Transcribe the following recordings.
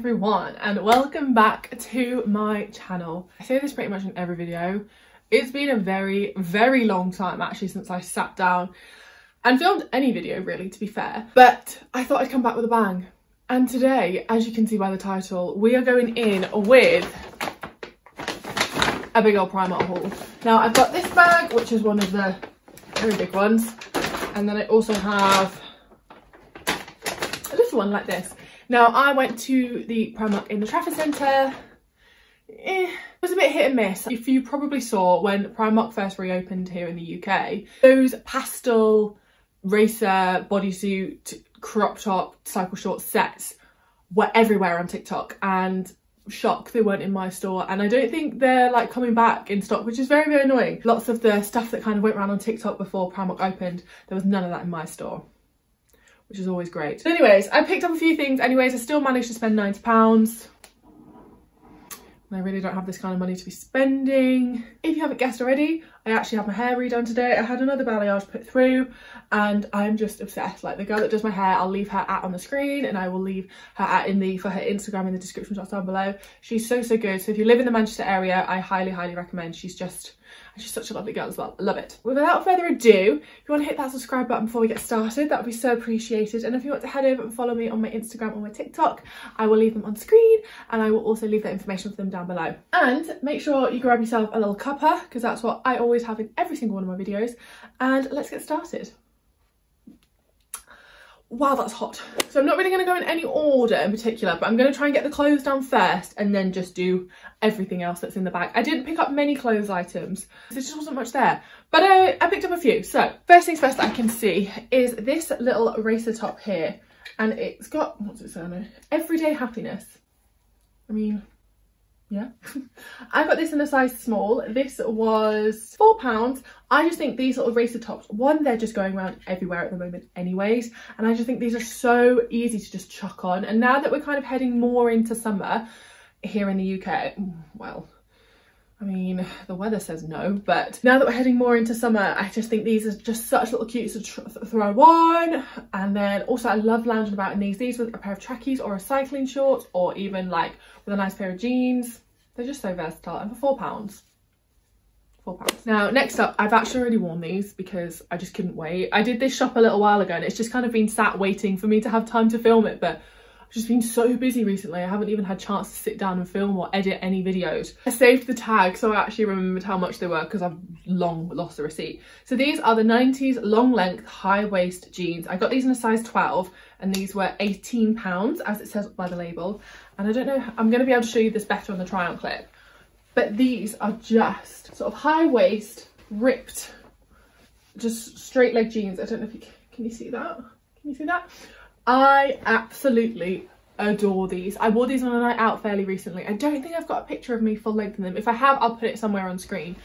everyone, and welcome back to my channel. I say this pretty much in every video. It's been a very, very long time actually since I sat down and filmed any video really, to be fair, but I thought I'd come back with a bang. And today, as you can see by the title, we are going in with a big old Primark haul. Now I've got this bag, which is one of the very big ones, and then I also have a little one like this. Now I went to the Primark in the Trafford Centre. It was a bit hit and miss. If you probably saw when Primark first reopened here in the UK, those pastel racer bodysuit crop top cycle short sets were everywhere on TikTok, and shock, they weren't in my store, and I don't think they're like coming back in stock, which is very, very annoying. Lots of the stuff that kind of went around on TikTok before Primark opened, there was none of that in my store, which is always great. But anyways, I picked up a few things anyways. I still managed to spend £90. I really don't have this kind of money to be spending. If you haven't guessed already, I actually had my hair redone today. I had another balayage put through and I'm just obsessed. Like, the girl that does my hair, I'll leave her at on the screen, and I will leave her at for her Instagram in the description box down below. She's so, so good. So if you live in the Manchester area, I highly, highly recommend. She's such a lovely girl as well. I love it. Without further ado, if you want to hit that subscribe button before we get started, that would be so appreciated. And if you want to head over and follow me on my Instagram or my TikTok, I will leave them on screen, and I will also leave that information for them down below. And make sure you grab yourself a little cuppa, because that's what I always have in every single one of my videos. And let's get started. Wow, that's hot. So I'm not really going to go in any order in particular, but I'm going to try and get the clothes down first and then just do everything else that's in the bag. I didn't pick up many clothes items, there just wasn't much there, but I picked up a few. So first things first that I can see is this little racer top here, and it's got, what's it say on it? Everyday happiness. I mean, yeah. I got this in a size small. This was £4. I just think these little racer tops, one, they're just going around everywhere at the moment anyways, and I just think these are so easy to just chuck on. And now that we're kind of heading more into summer here in the UK, well, I mean, the weather says no, but now that we're heading more into summer, I just think these are just such little cuties to throw on. And then also I love lounging about in these with a pair of trackies or a cycling shorts, or even like with a nice pair of jeans. They're just so versatile, and for £4. £4. Now, next up, I've actually already worn these because I just couldn't wait. I did this shop a little while ago, and it's just kind of been sat waiting for me to have time to film it, but I've just been so busy recently. I haven't even had a chance to sit down and film or edit any videos. I saved the tag, so I actually remembered how much they were because I've long lost the receipt. So these are the 90s long length high waist jeans. I got these in a size 12, and these were £18 as it says by the label. And I don't know, I'm going to be able to show you this better on the try-on clip, but these are just sort of high waist, ripped, just straight leg jeans. I don't know if you can you see that? Can you see that? I absolutely adore these. I wore these on a night out fairly recently. I don't think I've got a picture of me full length in them. If I have, I'll put it somewhere on screen.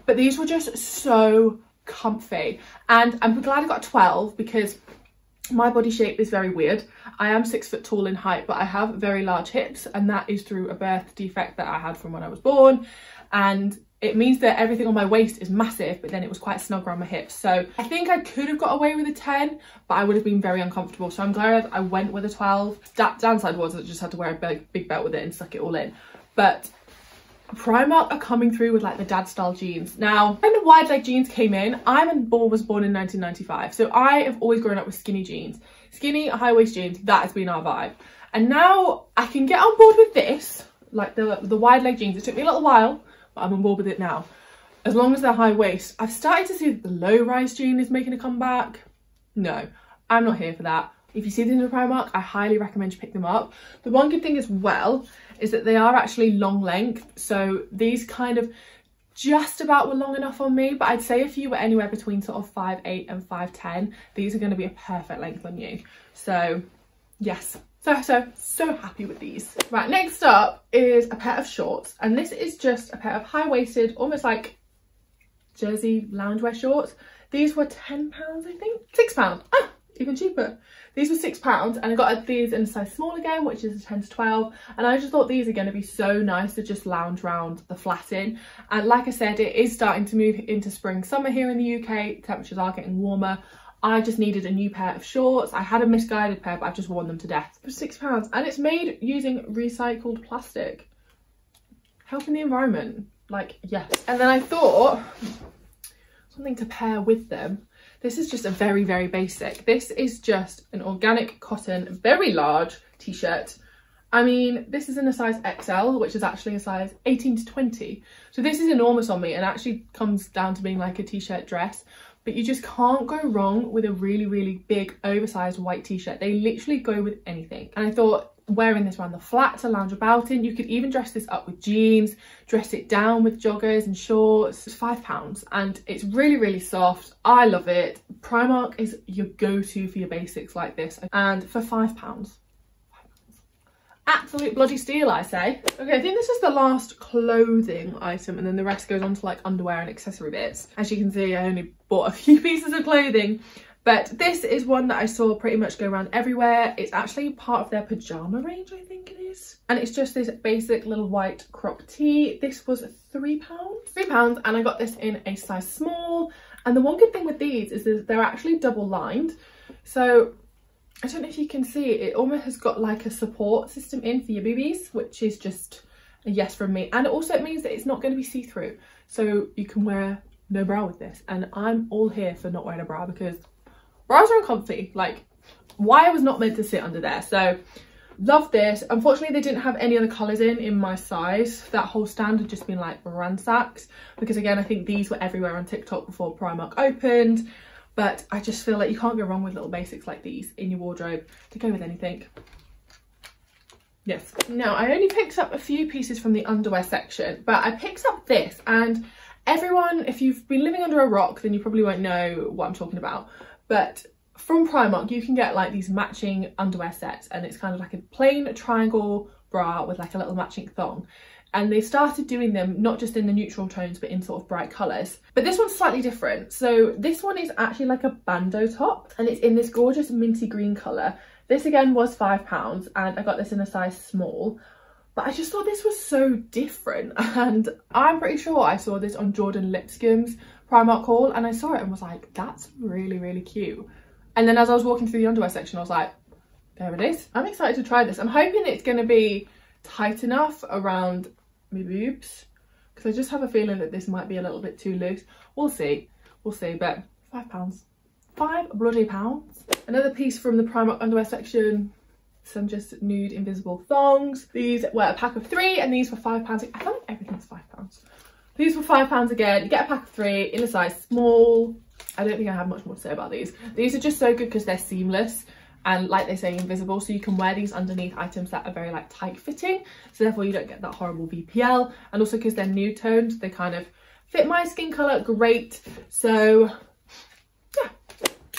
But these were just so comfy, and I'm glad I got 12 because my body shape is very weird. I am 6 foot tall in height, but I have very large hips, and that is through a birth defect that I had from when I was born. And it means that everything on my waist is massive, but then it was quite snug around my hips. So I think I could have got away with a 10, but I would have been very uncomfortable. So I'm glad I went with a 12. That downside was I just had to wear a big belt with it and suck it all in. But Primark are coming through with like the dad style jeans. Now, when the wide leg jeans came in, was born in 1995. So I have always grown up with skinny jeans. Skinny high waist jeans, that has been our vibe. And now I can get on board with this, like the wide leg jeans. It took me a little while, but I'm on board with it now. As long as they're high waist. I've started to see that the low rise jean is making a comeback. No, I'm not here for that. If you see them in Primark, I highly recommend you pick them up. The one good thing as well is that they are actually long length. So these kind of just about were long enough on me, but I'd say if you were anywhere between sort of 5'8" and 5'10", these are going to be a perfect length on you. So yes, so happy with these. Right, next up is a pair of shorts, and this is just a pair of high-waisted, almost like jersey loungewear shorts. These were £10, I think. £6. Ah, even cheaper. These were £6, and I got these in a size small again, which is a 10 to 12, and I just thought these are going to be so nice to just lounge around the flat in. And like I said, it is starting to move into spring summer here in the UK. Temperatures are getting warmer. I just needed a new pair of shorts. I had a misguided pair, but I've just worn them to death. For £6, and it's made using recycled plastic. Helping the environment, like, yes. And then I thought something to pair with them. This is just a very, very basic. This is just an organic cotton, very large t-shirt. I mean, this is in a size XL, which is actually a size 18 to 20. So this is enormous on me and actually comes down to being like a t-shirt dress. But you just can't go wrong with a really, really big, oversized white t-shirt. They literally go with anything. And I thought, wearing this around the flat to lounge about in. You could even dress this up with jeans, dress it down with joggers and shorts. It's £5 and it's really, really soft. I love it. Primark is your go-to for your basics like this, and for £5. Absolute bloody steal, I say. Okay, I think this is the last clothing item, and then the rest goes on to like underwear and accessory bits. As you can see, I only bought a few pieces of clothing, but this is one that I saw pretty much go around everywhere. It's actually part of their pyjama range, I think it is. And it's just this basic little white crop tee. This was £3. £3, and I got this in a size small. And the one good thing with these is that they're actually double lined. So I don't know if you can see, it almost has got like a support system in for your boobies, which is just a yes from me. And also it means that it's not going to be see-through. So you can wear no bra with this. And I'm all here for not wearing a bra, because bras are uncomfy. Like, why I was not meant to sit under there. So love this. Unfortunately, they didn't have any other colours in my size. That whole stand had just been like ransacked, because again, I think these were everywhere on TikTok before Primark opened. But I just feel like you can't go wrong with little basics like these in your wardrobe to go with anything. Yes. Now, I only picked up a few pieces from the underwear section, but I picked up this, and everyone, if you've been living under a rock, then you probably won't know what I'm talking about. But from Primark, you can get like these matching underwear sets, and it's kind of like a plain triangle bra with like a little matching thong. And they started doing them not just in the neutral tones, but in sort of bright colours. But this one's slightly different. So this one is actually like a bandeau top, and it's in this gorgeous minty green colour. This again was £5, and I got this in a size small. But I just thought this was so different, and I'm pretty sure I saw this on Jordan Lipscomb's Primark haul, and I saw it and was like, that's really, really cute. And then as I was walking through the underwear section, I was like, there it is. I'm excited to try this. I'm hoping it's going to be tight enough around my boobs, because I just have a feeling that this might be a little bit too loose. We'll see, but £5. £5 bloody. Another piece from the Primark underwear section, some just nude invisible thongs. These were a pack of 3, and these were £5. I feel like everything's £5. These were £5 again. You get a pack of 3 in a size small. I don't think I have much more to say about these. These are just so good because they're seamless and, like they say, invisible, so you can wear these underneath items that are very like tight fitting, so therefore you don't get that horrible VPL. And also because they're nude toned, they kind of fit my skin colour great. So yeah,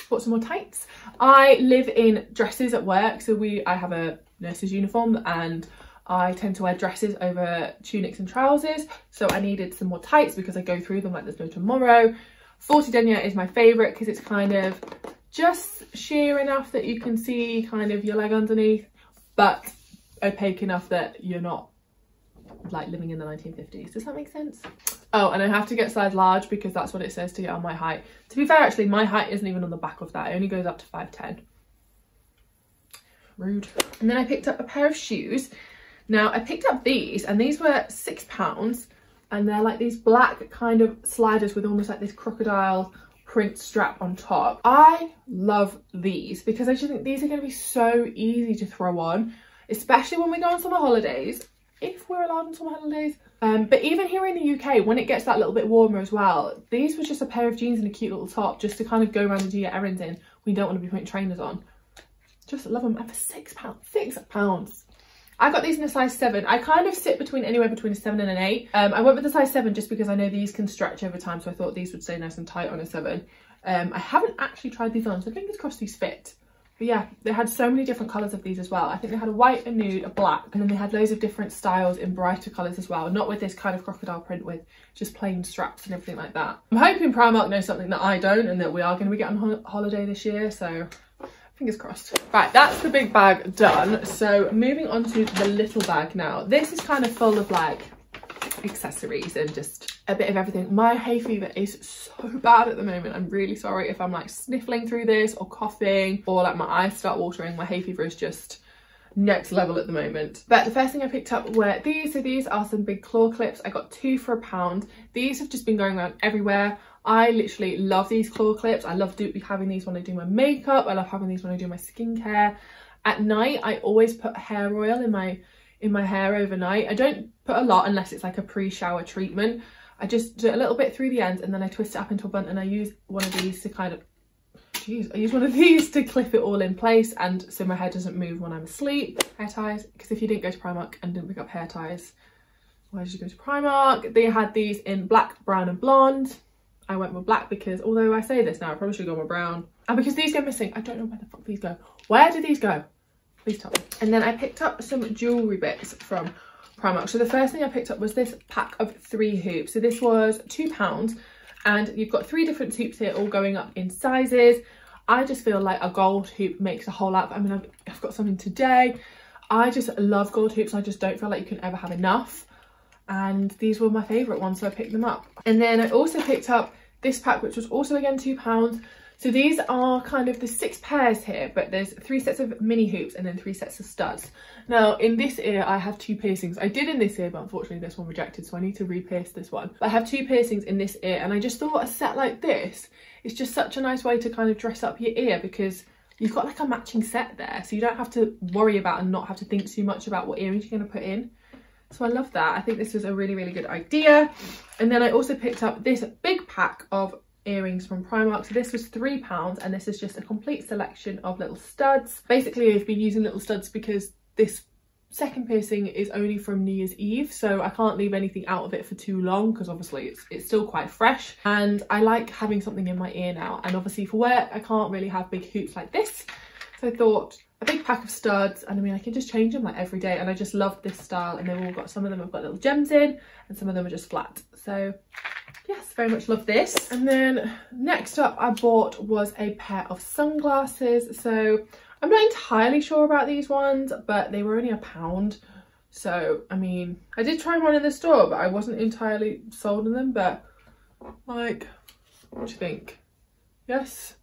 bought some more tights. I live in dresses at work, so I have a nurse's uniform, and I tend to wear dresses over tunics and trousers, so I needed some more tights because I go through them like there's no tomorrow. 40 denier is my favourite because it's kind of just sheer enough that you can see kind of your leg underneath, but opaque enough that you're not like living in the 1950s. Does that make sense? Oh, and I have to get size large because that's what it says to get on my height. To be fair, actually, my height isn't even on the back of that. It only goes up to 5'10". Rude. And then I picked up a pair of shoes. Now, I picked up these, and these were £6, and they're like these black kind of sliders with almost like this crocodile print strap on top. I love these because I just think these are going to be so easy to throw on, especially when we go on summer holidays, if we're allowed on summer holidays. But even here in the UK, when it gets that little bit warmer as well, these were just a pair of jeans and a cute little top just to kind of go around and do your errands in when you don't want to be putting trainers on. Just love them. And for £6. I got these in a size 7. I kind of sit anywhere between a 7 and an 8. I went with the size 7 just because I know these can stretch over time, so I thought these would stay nice and tight on a 7. I haven't actually tried these on, so fingers crossed these fit. But yeah, they had so many different colours of these as well. I think they had a white, a nude, a black, and then they had loads of different styles in brighter colours as well. Not with this kind of crocodile print, with just plain straps and everything like that. I'm hoping Primark knows something that I don't, and that we are going to be getting on holiday this year, so fingers crossed. Right, that's the big bag done. So moving on to the little bag now. This is kind of full of like accessories and just a bit of everything. My hay fever is so bad at the moment. I'm really sorry if I'm like sniffling through this or coughing or like my eyes start watering. My hay fever is just next level at the moment. But the first thing I picked up were these. So these are some big claw clips. I got 2 for £1. These have just been going around everywhere. I literally love these claw clips. I love having these when I do my makeup. I love having these when I do my skincare. At night, I always put hair oil in my hair overnight. I don't put a lot unless it's like a pre-shower treatment. I just do a little bit through the ends and then I twist it up into a bun, and I use one of these to kind of, I use one of these to clip it all in place, and so my hair doesn't move when I'm asleep. Hair ties, because if you didn't go to Primark and didn't pick up hair ties, why did you go to Primark? They had these in black, brown and blonde. I went with black because, although I say this now, I probably should go with brown. And because these go missing, I don't know where the fuck these go. Where do these go? Please tell me. And then I picked up some jewellery bits from Primark. So the first thing I picked up was this pack of 3 hoops. So this was £2, and you've got 3 different hoops here, all going up in sizes. I just feel like a gold hoop makes a whole outfit. I mean, I've got something today. I just love gold hoops. I just don't feel like you can ever have enough. And these were my favourite ones, so I picked them up. And then I also picked up this pack, which was also again £2. So these are kind of the 6 pairs here, but there's 3 sets of mini hoops and then 3 sets of studs. Now in this ear I have 2 piercings. I did in this ear, but unfortunately this one rejected, so I need to re-pierce this one. But I have 2 piercings in this ear, and I just thought a set like this is just such a nice way to kind of dress up your ear, because you've got like a matching set there, so you don't have to worry about and not have to think too much about what earrings you're going to put in. So I love that. I think this is a really, really good idea. And then I also picked up this big pack of earrings from Primark. So this was £3, and this is just a complete selection of little studs. Basically, I've been using little studs because this second piercing is only from New Year's Eve, so I can't leave anything out of it for too long because obviously it's still quite fresh, and I like having something in my ear now. And obviously for work I can't really have big hoops like this, so I thought a big pack of studs, and I mean I can just change them like every day, and I just love this style. And they've all got, some of them have got little gems in and some of them are just flat. So yes, very much love this. And then next up I bought was a pair of sunglasses. So I'm not entirely sure about these ones, but they were only £1. So I mean, I did try one in the store, but I wasn't entirely sold on them. But like, what do you think? Yes?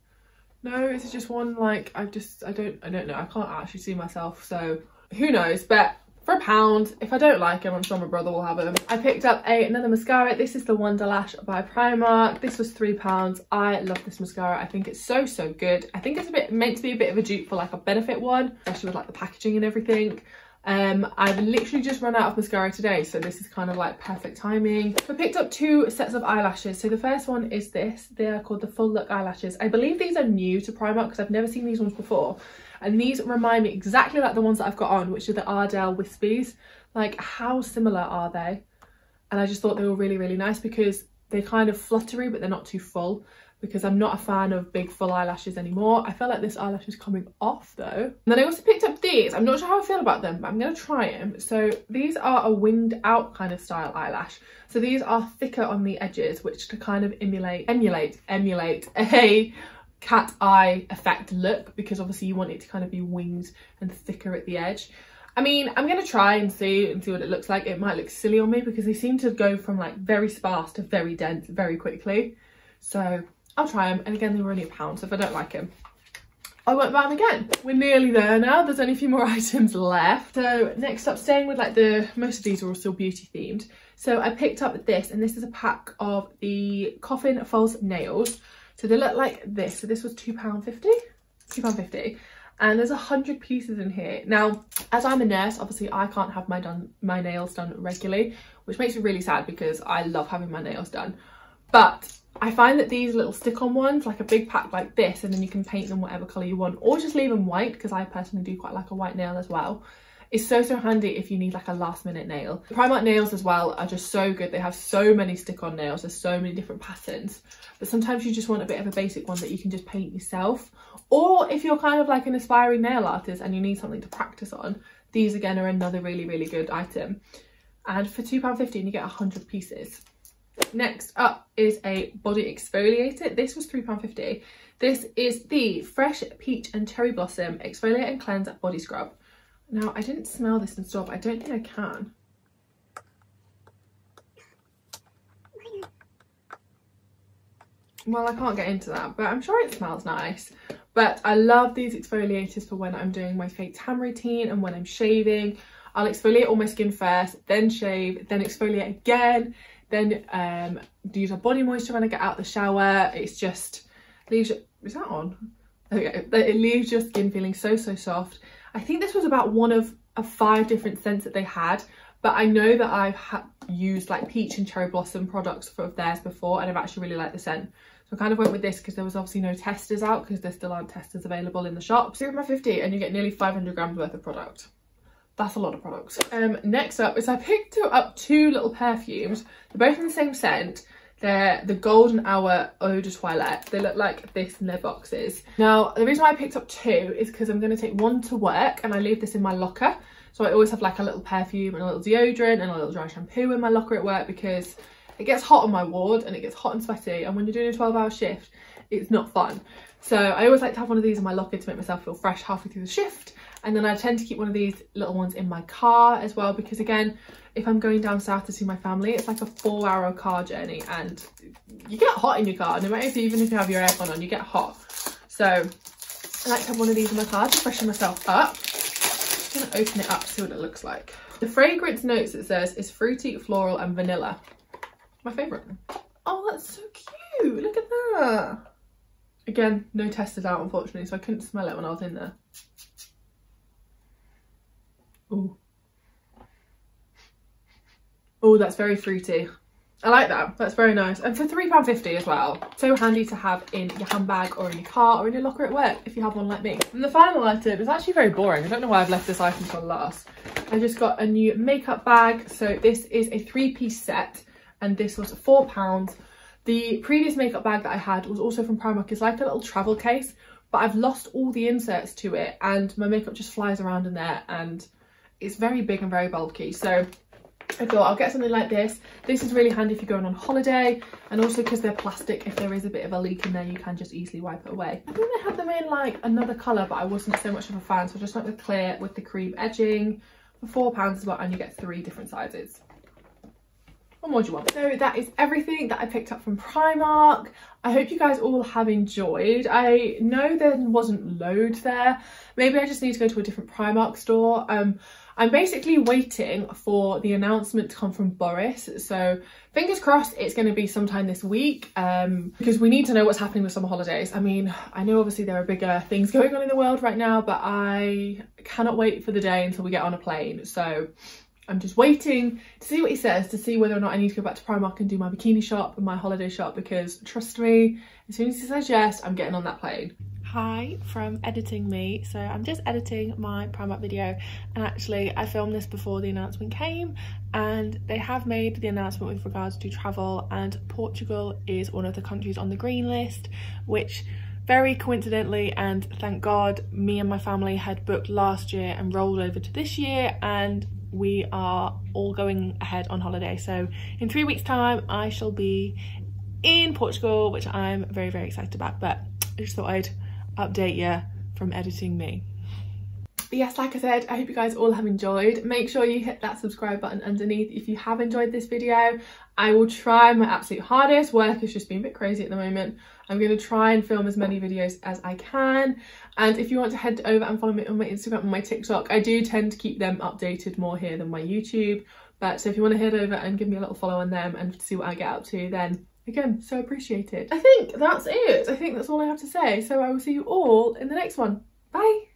No? Is it just one? Like, I don't know. I can't actually see myself, so who knows? But for £1, if I don't like them, I'm sure my brother will have them. I picked up another mascara. This is the Wonderlash by Primark. This was £3. I love this mascara. I think it's so good. I think it's meant to be a bit of a dupe for like a Benefit one, especially with like the packaging and everything. I've literally just run out of mascara today, so this is kind of like perfect timing. I picked up 2 sets of eyelashes. So the first one is this. They are called the Full Look eyelashes. I believe these are new to Primark because I've never seen these ones before. And these remind me exactly like the ones that I've got on, which are the Ardell Wispies. Like, how similar are they? And I just thought they were really, really nice because they're kind of fluttery, but they're not too full, because I'm not a fan of big full eyelashes anymore. I feel like this eyelash is coming off though. And then I also picked up these. I'm not sure how I feel about them, but I'm gonna try them. So these are a winged out kind of style eyelash. So these are thicker on the edges, which to kind of emulate a cat eye effect look, because obviously you want it to kind of be winged and thicker at the edge. I mean, I'm gonna try and see what it looks like. It might look silly on me because they seem to go from like very sparse to very dense very quickly. So I'll try them, and again they were only £1, so if I don't like them I won't buy them again. We're nearly there now. There's only a few more items left. So next up, staying with like most of these are all still beauty themed. So I picked up this, and this is a pack of the Coffin False nails. So they look like this. So this was £2.50. £2.50. And there's 100 pieces in here. Now, as I'm a nurse, obviously I can't have my nails done regularly, which makes me really sad because I love having my nails done. But I find that these little stick-on ones, like a big pack like this, and then you can paint them whatever colour you want, or just leave them white, because I personally do quite like a white nail as well. It's so handy if you need like a last minute nail. The Primark nails as well are just so good. They have so many stick-on nails. There's so many different patterns. But sometimes you just want a bit of a basic one that you can just paint yourself. Or if you're kind of like an aspiring nail artist and you need something to practice on, these again are another really, really good item. And for £2.50 you get 100 pieces. Next up is a body exfoliator. This was £3.50. This is the Fresh Peach and Cherry Blossom Exfoliate and Cleanse Body Scrub. Now, I didn't smell this in store, but I don't think I can. well, I can't get into that, but I'm sure it smells nice. But I love these exfoliators for when I'm doing my fake tan routine and when I'm shaving. I'll exfoliate all my skin first, then shave, then exfoliate again, then use a body moisture when I get out the shower. It's just leaves you, is that on? Okay, it leaves your skin feeling so soft. I think this was about one of 5 different scents that they had, but I know that I've used like peach and cherry blossom products for theirs before, and I've actually really liked the scent. So I kind of went with this because there was obviously no testers out, because there still aren't testers available in the shop. £0.50 and you get nearly 500 grams worth of product. That's a lot of products. Next up is I picked up 2 little perfumes. They're both in the same scent. They're the Golden Hour Eau de Toilette. They look like this in their boxes. Now, the reason why I picked up 2 is because I'm going to take one to work and I leave this in my locker. So I always have like a little perfume and a little deodorant and a little dry shampoo in my locker at work, because it gets hot on my ward and it gets hot and sweaty, and when you're doing a 12-hour shift, it's not fun. So I always like to have one of these in my locker to make myself feel fresh halfway through the shift. And then I tend to keep one of these little ones in my car as well, because again, if I'm going down south to see my family, it's like a 4-hour car journey and you get hot in your car, no matter even if you have your aircon on, you get hot. So I like to have one of these in my car to freshen myself up. I'm gonna open it up to see what it looks like. The fragrance notes, it says, is fruity, floral and vanilla. My favourite. Oh, that's so cute, look at that. Again, no testers out unfortunately, so I couldn't smell it when I was in there. Ooh. Oh, that's very fruity. I like that. That's very nice. And for £3.50 as well. So handy to have in your handbag or in your car or in your locker at work if you have one like me. And the final item is actually very boring. I don't know why I've left this item till last. I just got a new makeup bag. So this is a 3-piece set and this was £4. The previous makeup bag that I had was also from Primark. It's like a little travel case, but I've lost all the inserts to it and my makeup just flies around in there and it's very big and very bulky. So I thought I'll get something like this. This is really handy if you're going on holiday, and also because they're plastic, if there is a bit of a leak in there you can just easily wipe it away. I think they had them in like another colour, but I wasn't so much of a fan, so I just went with clear with the cream edging for £4 as well, and you get 3 different sizes. What more do you want? So that is everything that I picked up from Primark. I hope you guys all have enjoyed. I know there wasn't loads there. Maybe I just need to go to a different Primark store. I'm basically waiting for the announcement to come from Boris. So fingers crossed it's going to be sometime this week, because we need to know what's happening with summer holidays. I mean, I know obviously there are bigger things going on in the world right now, but I cannot wait for the day until we get on a plane. So I'm just waiting to see what he says, to see whether or not I need to go back to Primark and do my bikini shop and my holiday shop, because trust me, as soon as he says yes, I'm getting on that plane. Hi from editing me. So I'm just editing my Primark video, and actually I filmed this before the announcement came, and they have made the announcement with regards to travel, and Portugal is one of the countries on the green list, which very coincidentally, and thank God, me and my family had booked last year and rolled over to this year, and we are all going ahead on holiday. So in 3 weeks time I shall be in Portugal, which I'm very, very excited about. But I just thought I'd update you from editing me. But yes, like I said, I hope you guys all have enjoyed. Make sure you hit that subscribe button underneath if you have enjoyed this video. I will try my absolute hardest. Work has just been a bit crazy at the moment. I'm going to try and film as many videos as I can. And if you want to head over and follow me on my Instagram and my TikTok, I do tend to keep them updated more here than my YouTube. But so if you want to head over and give me a little follow on them and see what I get up to, then again, so appreciated. I think that's it. I think that's all I have to say. So I will see you all in the next one. Bye.